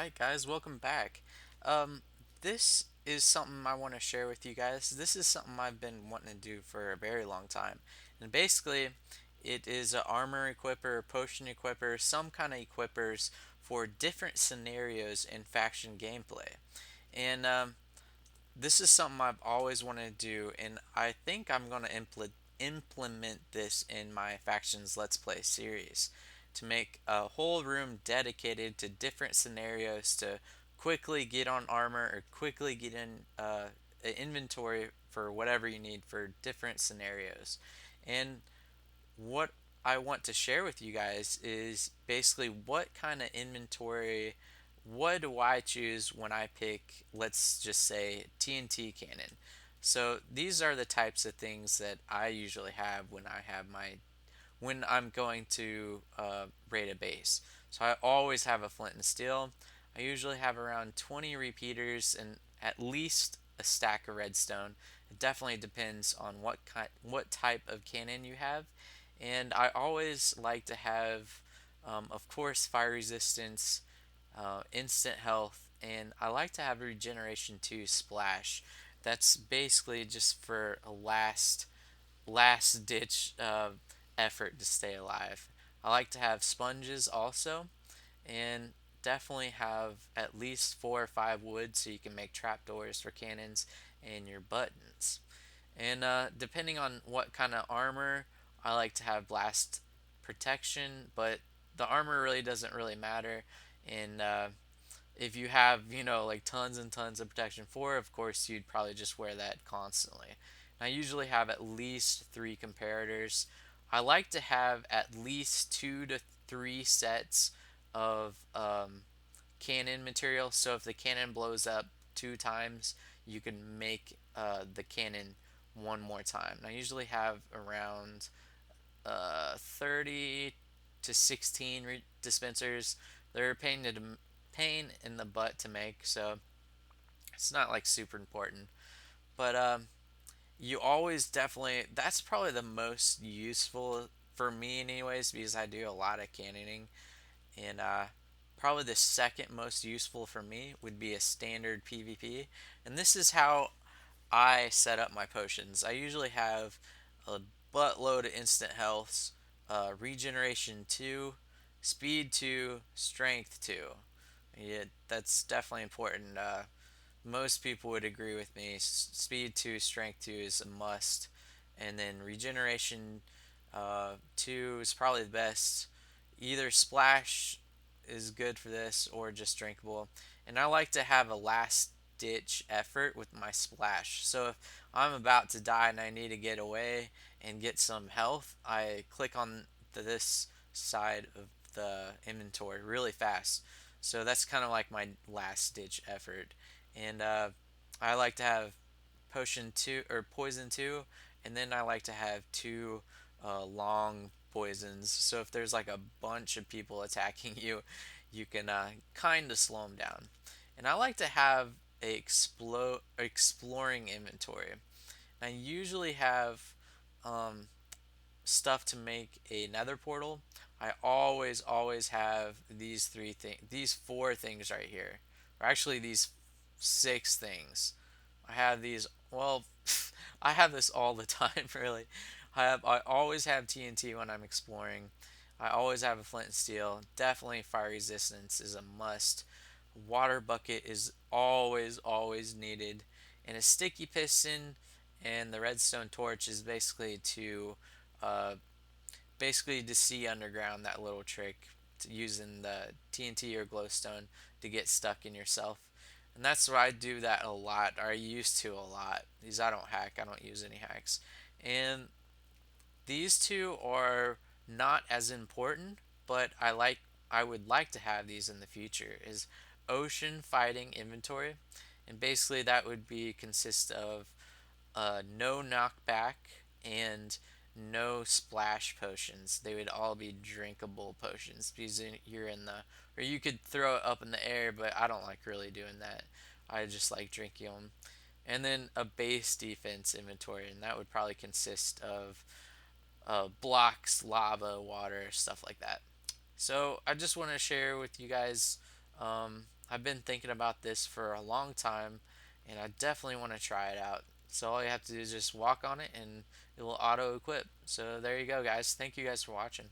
Alright, guys, welcome back. Um, this is something I want to share with you guys. This is something I've been wanting to do for a very long time. And basically, it is a armor equipper, potion equipper, some kind of equippers for different scenarios in faction gameplay. And this is something I've always wanted to do, and I think I'm going to implement this in my Factions Let's Play series to make a whole room dedicated to different scenarios to quickly get on armor or quickly get in an inventory for whatever you need for different scenarios. And what I want to share with you guys is basically what kind of inventory, what do I choose when I pick, let's just say, TNT cannon. So these are the types of things that I usually have when I'm going to raid a base. So I always have a flint and steel. I usually have around 20 repeaters and at least a stack of redstone. It definitely depends on what type of cannon you have. And I always like to have, of course, fire resistance, instant health, and I like to have regeneration 2 splash. That's basically just for a last ditch effort to stay alive. I like to have sponges also, and definitely have at least 4 or 5 wood so you can make trapdoors for cannons and your buttons. And depending on what kind of armor, I like to have blast protection, but the armor really doesn't really matter. And if you have, like tons and tons of protection 4, of course, you'd probably just wear that constantly. And I usually have at least 3 comparators. I like to have at least 2 to 3 sets of cannon material. So if the cannon blows up 2 times, you can make the cannon one more time. And I usually have around 30 to 16 dispensers. They're a pain in the butt to make, so it's not like super important. But you always definitely that's probably the most useful for me, anyways, because I do a lot of cannoning. And probably the second most useful for me would be a standard PvP. And this is how I set up my potions. I usually have a buttload of instant healths, regeneration 2, speed 2, strength 2. Yeah, that's definitely important. Most people would agree with me. Speed 2, strength 2 is a must. And then regeneration 2 is probably the best. Either splash is good for this or just drinkable. And I like to have a last ditch effort with my splash. So if I'm about to die and I need to get away and get some health, I click on this side of the inventory really fast. So that's kind of like my last ditch effort. And I like to have potion 2 or poison 2, and then I like to have 2 long poisons. So if there's like a bunch of people attacking you, you can kind of slow them down. And I like to have a exploring inventory. I usually have um, stuff to make a nether portal. I always have these 4 things right here, or actually these 6 things. I have these. Well, I have this all the time, really. I always have TNT when I'm exploring. I always have a flint and steel. Definitely fire resistance is a must. Water bucket is always needed, and a sticky piston and the redstone torch is uh, basically to see underground, that little trick using the TNT or glowstone to get stuck in yourself. And that's where I do that a lot, or I used to a lot. These I don't hack, I don't use any hacks. And these two are not as important, but I would like to have these in the future is ocean fighting inventory. And basically that would be consist of no knockback and no splash potions. They would all be drinkable potions because you're in the, or you could throw it up in the air, but I don't like really doing that. I just like drinking them. And then a base defense inventory, and that would probably consist of blocks, lava, water, stuff like that. So I just want to share with you guys I've been thinking about this for a long time, and I definitely want to try it out. So all you have to do is just walk on it, and it will auto equip. So there you go, guys. Thank you guys for watching.